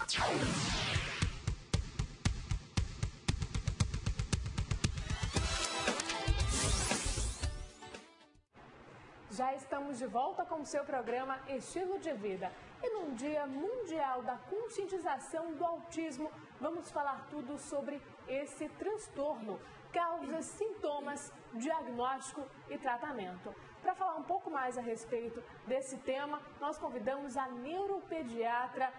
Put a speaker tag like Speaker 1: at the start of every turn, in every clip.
Speaker 1: Já estamos de volta com o seu programa Estilo de Vida. E num Dia Mundial da Conscientização do Autismo, vamos falar tudo sobre esse transtorno, causas, sintomas, diagnóstico e tratamento. Para falar um pouco mais a respeito desse tema, nós convidamos a neuropediatra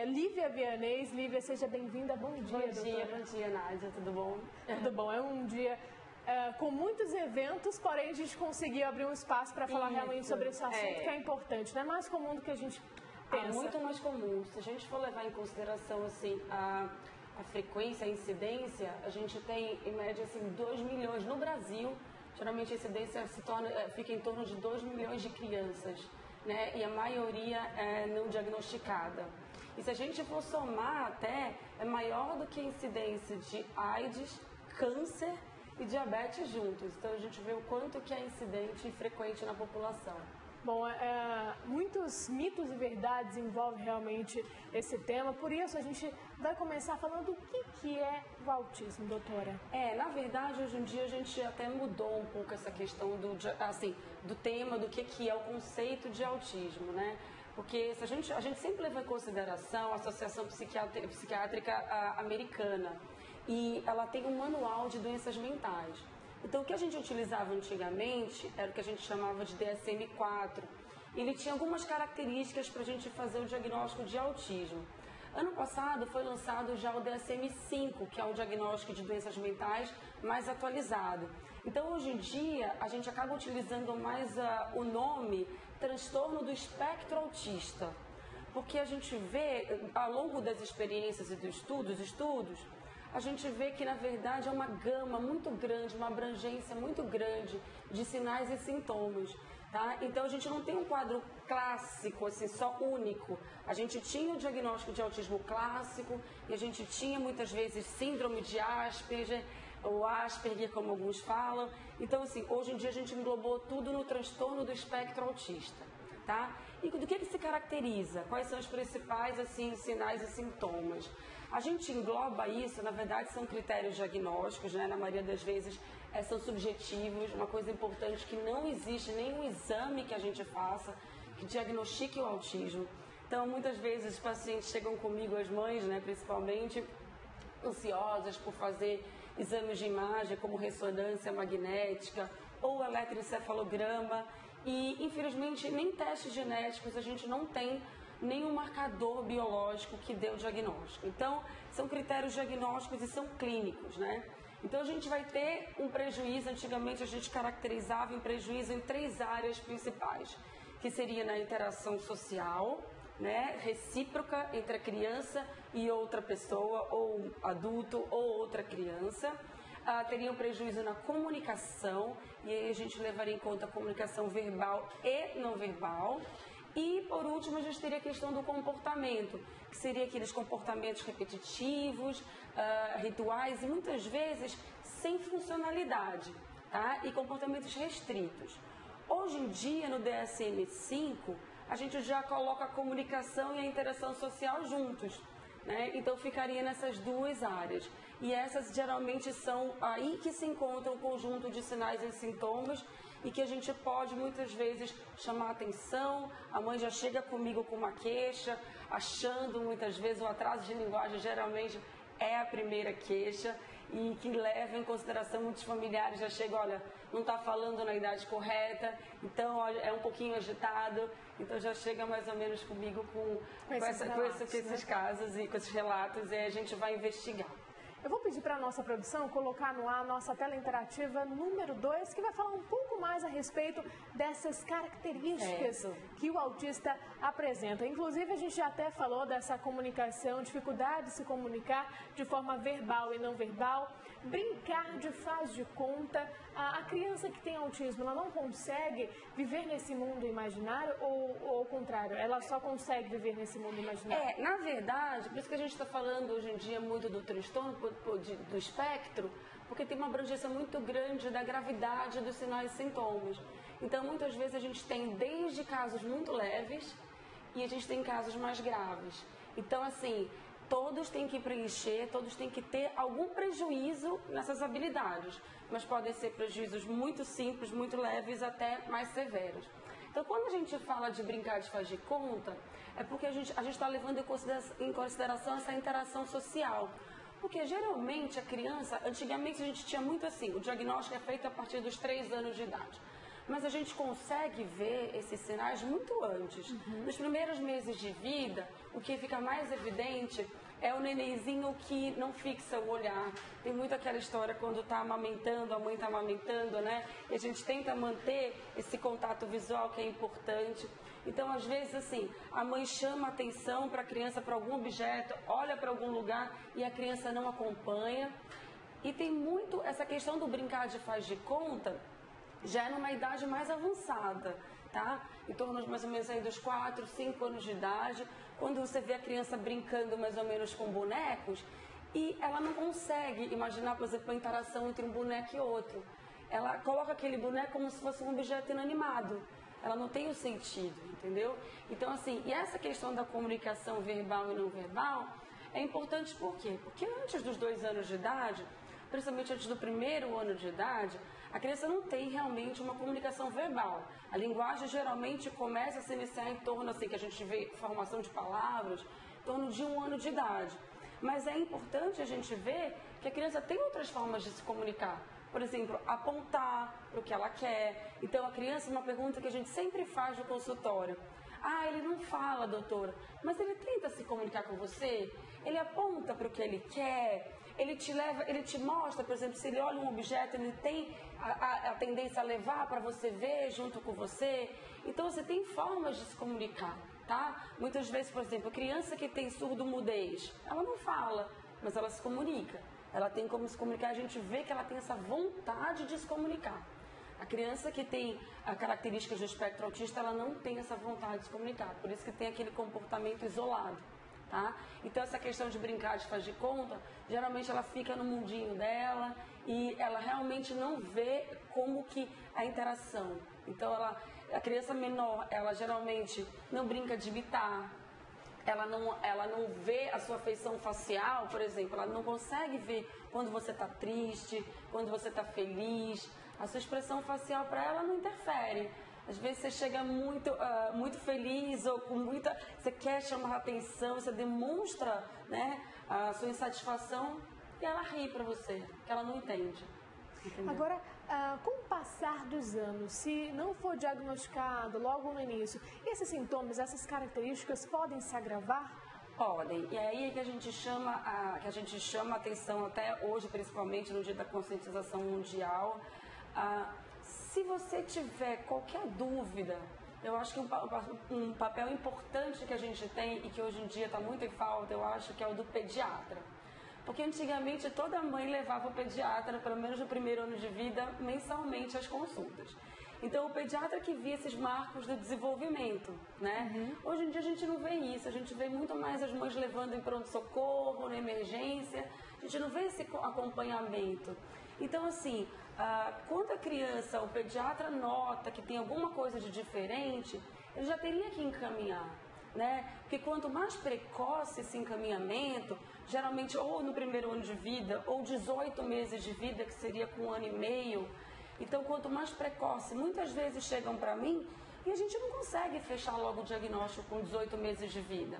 Speaker 1: Lívia Vianês. Lívia, seja bem-vinda. Bom dia,
Speaker 2: Bom dia, Nádia. Tudo bom?
Speaker 1: Tudo bom. É um dia com muitos eventos, porém a gente conseguiu abrir um espaço para falar realmente sobre esse assunto que é importante. Não é mais comum do que a gente pensa.
Speaker 2: Muito mais comum. Se a gente for levar em consideração assim, a frequência, a incidência, a gente tem em média assim, 2 milhões no Brasil. Geralmente a incidência fica em torno de 2 milhões de crianças, né? E a maioria é não diagnosticada. E se a gente for somar até, é maior do que a incidência de AIDS, câncer e diabetes juntos. Então a gente vê o quanto que é incidente e frequente na população.
Speaker 1: Bom, muitos mitos e verdades envolvem realmente esse tema, por isso a gente vai começar falando o que é o autismo, doutora.
Speaker 2: Na verdade, hoje em dia a gente até mudou um pouco essa questão do tema, do que é o conceito de autismo, né? Porque se a gente sempre leva em consideração a Associação Psiquiátrica Americana, e ela tem um manual de doenças mentais. Então, o que a gente utilizava antigamente era o que a gente chamava de DSM-4. Ele tinha algumas características para a gente fazer o diagnóstico de autismo. Ano passado foi lançado já o DSM-5, que é o diagnóstico de doenças mentais mais atualizado. Então, hoje em dia, a gente acaba utilizando mais o nome transtorno do espectro autista. Porque a gente vê, ao longo das experiências e dos estudos, a gente vê que, na verdade, é uma gama muito grande, uma abrangência muito grande de sinais e sintomas, tá? Então, a gente não tem um quadro clássico, assim, só único. A gente tinha o diagnóstico de autismo clássico e a gente tinha, muitas vezes, síndrome de Asperger, ou Asperger, como alguns falam. Então, assim, hoje em dia a gente englobou tudo no transtorno do espectro autista, tá? E do que se caracteriza? Quais são os principais, assim, sinais e sintomas? A gente engloba isso, na verdade, são critérios diagnósticos, né? Na maioria das vezes são subjetivos. Uma coisa importante que não existe nenhum exame que a gente faça que diagnostique o autismo. Então, muitas vezes os pacientes chegam comigo, as mães, né, principalmente, ansiosas por fazer exames de imagem como ressonância magnética ou eletroencefalograma e, infelizmente, nem testes genéticos a gente não tem nenhum marcador biológico que dê o diagnóstico. Então, são critérios diagnósticos e são clínicos, né? Então, a gente vai ter um prejuízo. Antigamente, a gente caracterizava em prejuízo em 3 áreas principais, que seria na interação social, né, recíproca entre a criança e outra pessoa, ou adulto, ou outra criança. Teria um prejuízo na comunicação, e aí a gente levaria em conta a comunicação verbal e não verbal. E, por último, a gente teria a questão do comportamento, que seria aqueles comportamentos repetitivos, rituais e, muitas vezes, sem funcionalidade, tá? E comportamentos restritos. Hoje em dia, no DSM-5, a gente já coloca a comunicação e a interação social juntos, né? Então, ficaria nessas 2 áreas. E essas, geralmente, são aí que se encontra um conjunto de sinais e sintomas e que a gente pode, muitas vezes, chamar atenção. A mãe já chega comigo com uma queixa, achando, muitas vezes, o atraso de linguagem, geralmente, é a primeira queixa, e que leva em consideração muitos familiares já chegam, olha, não está falando na idade correta, então olha, é um pouquinho agitado, então já chega mais ou menos comigo com esses casos e com esses relatos, e aí a gente vai investigar.
Speaker 1: Eu vou pedir para a nossa produção colocar no ar a nossa tela interativa número 2, que vai falar um pouco mais a respeito dessas características que o autista apresenta. Inclusive, a gente já até falou dessa comunicação, dificuldade de se comunicar de forma verbal e não verbal, brincar de faz de conta. A criança que tem autismo, ela não consegue viver nesse mundo imaginário ou ao contrário, ela só consegue viver nesse mundo imaginário?
Speaker 2: Na verdade, por isso que a gente está falando hoje em dia muito do transtorno do espectro, porque tem uma abrangência muito grande da gravidade dos sinais e sintomas. Então, muitas vezes a gente tem desde casos muito leves e a gente tem casos mais graves. Então, assim, todos têm que preencher, todos têm que ter algum prejuízo nessas habilidades, mas podem ser prejuízos muito simples, muito leves, até mais severos. Então, quando a gente fala de brincar de faz de conta, é porque a gente está levando em consideração essa interação social. Porque, geralmente, a criança, antigamente a gente tinha muito assim, o diagnóstico é feito a partir dos 3 anos de idade. Mas a gente consegue ver esses sinais muito antes. Nos primeiros meses de vida, o que fica mais evidente é o nenenzinho que não fixa o olhar. Tem muito aquela história quando está amamentando, a mãe está amamentando, né? E a gente tenta manter esse contato visual que é importante. Então, às vezes, assim, a mãe chama atenção para a criança, para algum objeto, olha para algum lugar e a criança não acompanha. E tem muito essa questão do brincar de faz de conta, já é numa idade mais avançada, tá? Em torno de mais ou menos aí dos 4, 5 anos de idade, quando você vê a criança brincando mais ou menos com bonecos e ela não consegue imaginar, por exemplo, a interação entre um boneco e outro. Ela coloca aquele boneco como se fosse um objeto inanimado. Ela não tem o sentido, entendeu? Então, assim, e essa questão da comunicação verbal e não verbal é importante por quê? Porque antes dos 2 anos de idade, principalmente antes do 1º ano de idade, a criança não tem realmente uma comunicação verbal. A linguagem geralmente começa a se iniciar em torno, assim, que a gente vê formação de palavras, em torno de 1 ano de idade. Mas é importante a gente ver que a criança tem outras formas de se comunicar. Por exemplo, apontar para o que ela quer. Então, a criança, uma pergunta que a gente sempre faz no consultório. Ah, ele não fala, doutora, mas ele tenta se comunicar com você? Ele aponta para o que ele quer? Ele te leva, ele te mostra, por exemplo, se ele olha um objeto, ele tem a tendência a levar para você ver junto com você. Então, você tem formas de se comunicar, tá? Muitas vezes, por exemplo, a criança que tem surdo-mudez, ela não fala, mas ela se comunica. Ela tem como se comunicar, a gente vê que ela tem essa vontade de se comunicar. A criança que tem características do espectro autista, ela não tem essa vontade de se comunicar, por isso que tem aquele comportamento isolado. Tá? Então, essa questão de brincar de faz de conta, geralmente ela fica no mundinho dela e ela realmente não vê como que a interação. Então, a criança menor, ela geralmente não brinca de imitar, ela não vê a sua feição facial, por exemplo, ela não consegue ver quando você está triste, quando você está feliz. A sua expressão facial para ela não interfere. Às vezes você chega muito feliz ou com muita... Você quer chamar a atenção, você demonstra, né, a sua insatisfação e ela ri para você, que ela não entende. Entendeu?
Speaker 1: Agora, com o passar dos anos, se não for diagnosticado logo no início, esses sintomas, essas características podem se agravar?
Speaker 2: Podem. E é aí que a gente chama a atenção até hoje, principalmente no Dia da Conscientização Mundial. Se você tiver qualquer dúvida, eu acho que um papel importante que a gente tem e que hoje em dia está muito em falta, eu acho que é o do pediatra. Porque antigamente toda mãe levava o pediatra, pelo menos no 1º ano de vida, mensalmente às consultas. Então o pediatra que via esses marcos do desenvolvimento, né? Hoje em dia a gente não vê isso, a gente vê muito mais as mães levando em pronto-socorro, na emergência, a gente não vê esse acompanhamento. Então, assim, quando a criança, o pediatra nota que tem alguma coisa de diferente, ele já teria que encaminhar, né? Porque quanto mais precoce esse encaminhamento, geralmente ou no 1º ano de vida, ou 18 meses de vida, que seria com 1 ano e meio. Então, quanto mais precoce, muitas vezes chegam para mim e a gente não consegue fechar logo o diagnóstico com 18 meses de vida.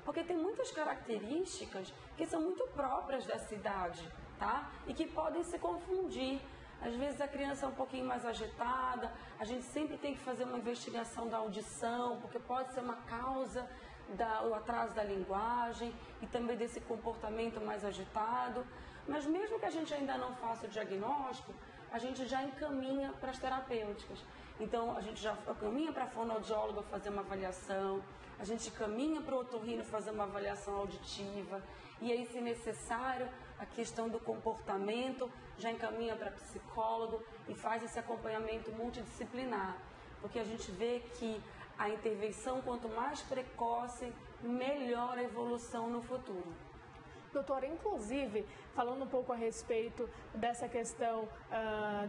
Speaker 2: Porque tem muitas características que são muito próprias dessa idade, tá? E que podem se confundir. Às vezes a criança é um pouquinho mais agitada, a gente sempre tem que fazer uma investigação da audição, porque pode ser uma causa do atraso da linguagem e também desse comportamento mais agitado. Mas mesmo que a gente ainda não faça o diagnóstico, a gente já encaminha para as terapêuticas. Então, a gente já caminha para a fonoaudióloga fazer uma avaliação, a gente caminha para o otorrino fazer uma avaliação auditiva, e aí, se necessário, a questão do comportamento já encaminha para psicólogo e faz esse acompanhamento multidisciplinar, porque a gente vê que a intervenção, quanto mais precoce, melhor a evolução no futuro.
Speaker 1: Doutora, inclusive, falando um pouco a respeito dessa questão,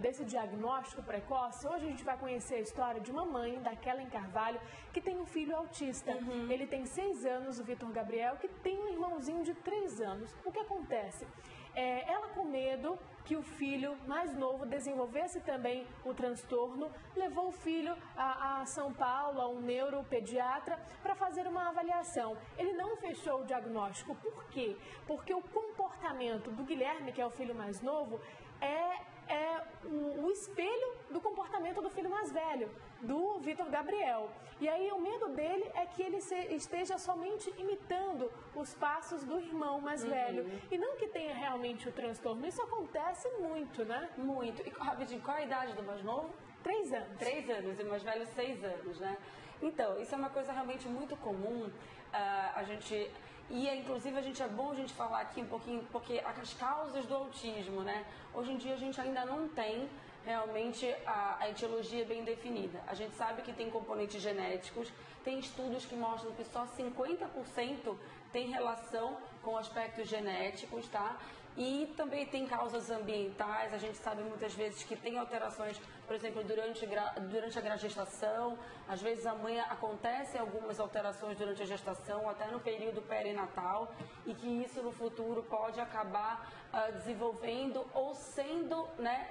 Speaker 1: desse diagnóstico precoce, hoje a gente vai conhecer a história de uma mãe, da Kellen Carvalho, que tem um filho autista. Ele tem 6 anos, o Vitor Gabriel, que tem um irmãozinho de 3 anos. O que acontece? Ela, com medo que o filho mais novo desenvolvesse também o transtorno, levou o filho a São Paulo, a um neuropediatra, para fazer uma avaliação. Ele não fechou o diagnóstico. Por quê? Porque o comportamento do Guilherme, que é o filho mais novo, é o espelho do comportamento do filho mais velho, do Vitor Gabriel. E aí o medo dele é que ele esteja somente imitando os passos do irmão mais velho. E não que tenha realmente o transtorno. Isso acontece muito, né?
Speaker 2: Muito. E, rapidinho, qual a idade do mais novo?
Speaker 1: 3 anos.
Speaker 2: 3 anos e o mais velho 6 anos, né? Então, isso é uma coisa realmente muito comum. Inclusive, é bom a gente falar aqui um pouquinho, porque as causas do autismo, né? Hoje em dia a gente ainda não tem realmente a etiologia bem definida. A gente sabe que tem componentes genéticos, tem estudos que mostram que só 50% tem relação com aspectos genéticos, tá? E também tem causas ambientais, a gente sabe muitas vezes que tem alterações, por exemplo, durante a gestação, às vezes acontecem algumas alterações durante a gestação, até no período perinatal, e que isso no futuro pode acabar desenvolvendo ou sendo, né,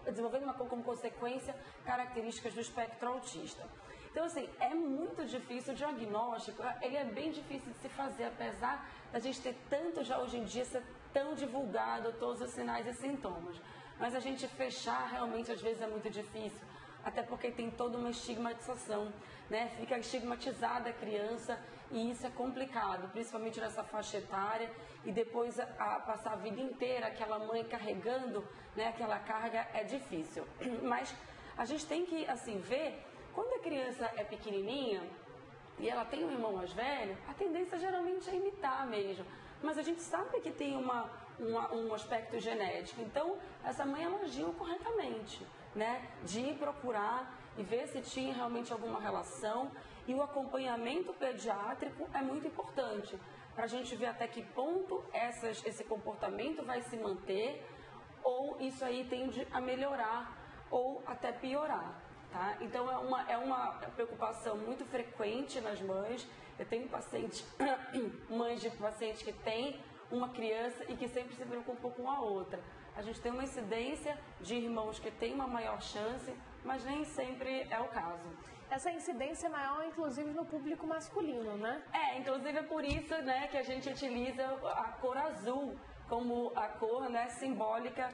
Speaker 2: desenvolvendo como consequência características do espectro autista. Então, assim, é muito difícil o diagnóstico, ele é bem difícil de se fazer, apesar da gente ter tanto já hoje em dia, ser tão divulgado todos os sinais e sintomas. Mas a gente fechar realmente às vezes é muito difícil, até porque tem toda uma estigmatização, né? Fica estigmatizada a criança e isso é complicado, principalmente nessa faixa etária, e depois passar a vida inteira aquela mãe carregando, né, aquela carga é difícil. Mas a gente tem que, assim, ver, quando a criança é pequenininha e ela tem um irmão mais velho, a tendência geralmente é imitar mesmo. Mas a gente sabe que tem um aspecto genético. Então, essa mãe ela agiu corretamente, né? De procurar e ver se tinha realmente alguma relação. E o acompanhamento pediátrico é muito importante para a gente ver até que ponto esse comportamento vai se manter ou isso aí tende a melhorar ou até piorar. Tá? Então, é uma preocupação muito frequente nas mães. Eu tenho mães de pacientes que têm uma criança e que sempre se preocupam com a outra. A gente tem uma incidência de irmãos que têm uma maior chance, mas nem sempre é o caso.
Speaker 1: Essa incidência é maior, inclusive, no público masculino, né?
Speaker 2: Inclusive é por isso, né, que a gente utiliza a cor azul como a cor, né, simbólica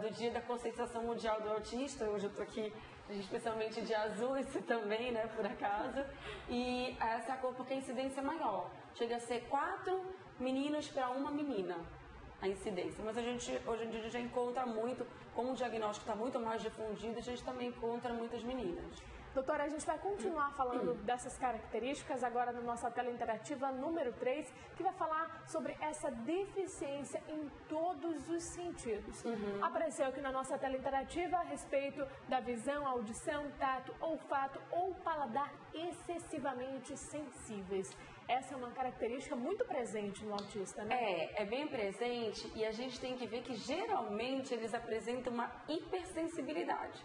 Speaker 2: do Dia da Conscientização Mundial do Autista. Hoje eu estou aqui especialmente de azul, isso também, né, por acaso. E essa é a cor porque a incidência é maior. Chega a ser 4 meninos para 1 menina a incidência. Mas a gente, hoje em dia, já encontra muito, como o diagnóstico está muito mais difundido, a gente também encontra muitas meninas.
Speaker 1: Doutora, a gente vai continuar falando dessas características agora na nossa tela interativa número 3, que vai falar sobre essa deficiência em todos os sentidos. Apareceu aqui na nossa tela interativa a respeito da visão, audição, tato, olfato ou paladar excessivamente sensíveis. Essa é uma característica muito presente no autista, né?
Speaker 2: É bem presente e a gente tem que ver que geralmente eles apresentam uma hipersensibilidade.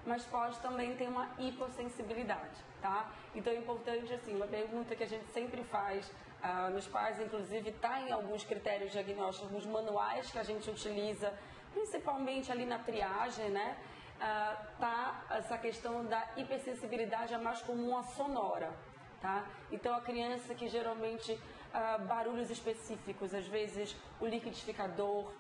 Speaker 2: Mas pode também ter uma hipossensibilidade, tá? Então é importante, assim, uma pergunta que a gente sempre faz nos pais, inclusive está em alguns critérios diagnósticos, nos manuais que a gente utiliza, principalmente ali na triagem, né? Tá essa questão da hipersensibilidade é mais comum a sonora, tá? Então a criança que geralmente barulhos específicos, às vezes o liquidificador,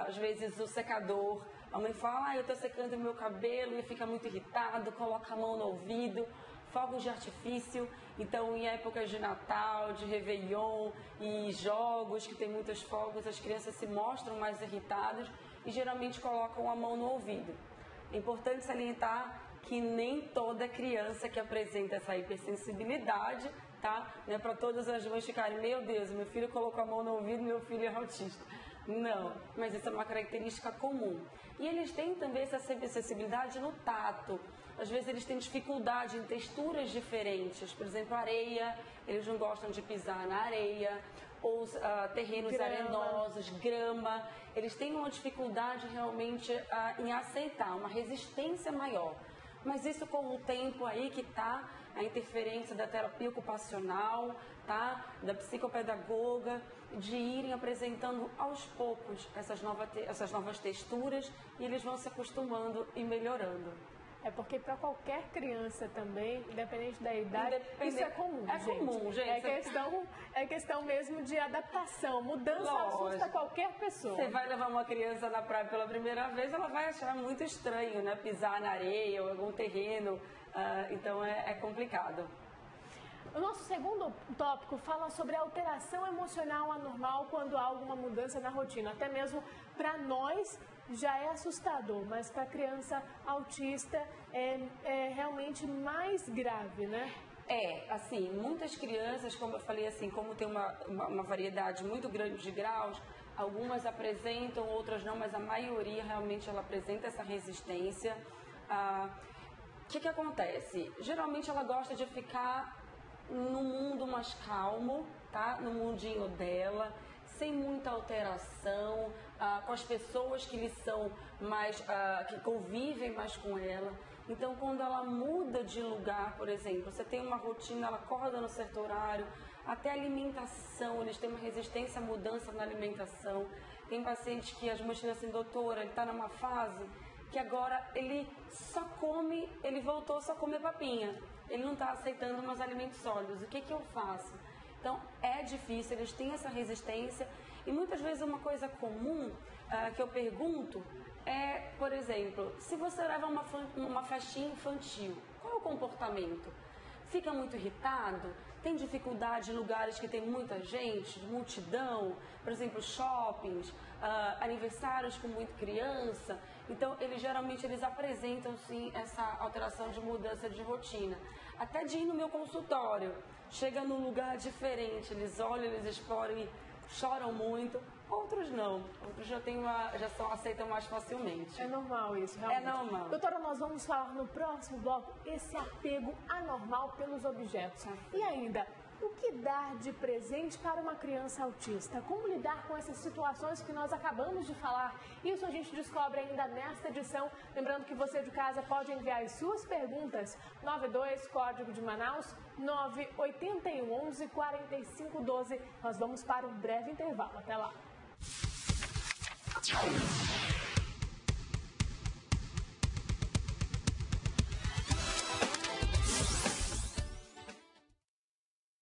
Speaker 2: às vezes o secador. A mãe fala, eu estou secando meu cabelo e fica muito irritado, coloca a mão no ouvido, fogos de artifício. Então, em épocas de Natal, de Réveillon e jogos que tem muitos fogos, as crianças se mostram mais irritadas e geralmente colocam a mão no ouvido. É importante salientar que nem toda criança que apresenta essa hipersensibilidade, tá? Não é para todas as mães ficarem, meu Deus, meu filho colocou a mão no ouvido, meu filho é autista. Não, mas isso é uma característica comum. E eles têm também essa sensibilidade no tato. Às vezes eles têm dificuldade em texturas diferentes. Por exemplo, areia, eles não gostam de pisar na areia. ou terrenos arenosos, grama. Eles têm uma dificuldade realmente em aceitar, uma resistência maior. Mas isso com o tempo aí que está a interferência da terapia ocupacional, tá? Da psicopedagoga, de irem apresentando aos poucos essas novas texturas e eles vão se acostumando e melhorando.
Speaker 1: É porque para qualquer criança também, independente da idade, isso é comum, gente.
Speaker 2: É comum, gente.
Speaker 1: É questão mesmo de adaptação. Mudança assusta qualquer pessoa.
Speaker 2: Você vai levar uma criança na praia pela primeira vez, ela vai achar muito estranho, né? Pisar na areia ou algum terreno. Então é complicado.
Speaker 1: O nosso segundo tópico fala sobre a alteração emocional anormal quando há alguma mudança na rotina. Até mesmo para nós já é assustador, mas para a criança autista é realmente mais grave, né?
Speaker 2: Assim, muitas crianças, como eu falei, assim, como tem uma variedade muito grande de graus, algumas apresentam, outras não, mas a maioria realmente ela apresenta essa resistência. O que acontece? Geralmente ela gosta de ficar no mundo mais calmo, tá? No mundinho dela, sem muita alteração, com as pessoas que lhe são mais, que convivem mais com ela. Então, quando ela muda de lugar, por exemplo, você tem uma rotina, ela acorda no certo horário, até a alimentação, eles têm uma resistência à mudança na alimentação. Tem pacientes que as mães dizem assim, doutora, ele está numa fase que agora ele voltou só a comer papinha. Ele não está aceitando mais alimentos sólidos. O que eu faço? Então, é difícil, eles têm essa resistência. E muitas vezes uma coisa comum que eu pergunto é, por exemplo, se você leva uma festinha infantil, qual é o comportamento? Fica muito irritado? Tem dificuldade em lugares que tem muita gente, multidão, por exemplo, shoppings, aniversários com muita criança? Então, geralmente eles apresentam sim essa alteração de mudança de rotina. Até de ir no meu consultório, chega num lugar diferente, eles olham, eles exploram e choram muito. Outros não, outros já aceitam mais facilmente.
Speaker 1: É normal isso, realmente.
Speaker 2: É normal.
Speaker 1: Doutora, nós vamos falar no próximo bloco esse apego anormal pelos objetos. E ainda, o que dar de presente para uma criança autista? Como lidar com essas situações que nós acabamos de falar? Isso a gente descobre ainda nesta edição. Lembrando que você de casa pode enviar as suas perguntas. 92, código de Manaus, 981 11 45 12. Nós vamos para um breve intervalo. Até lá.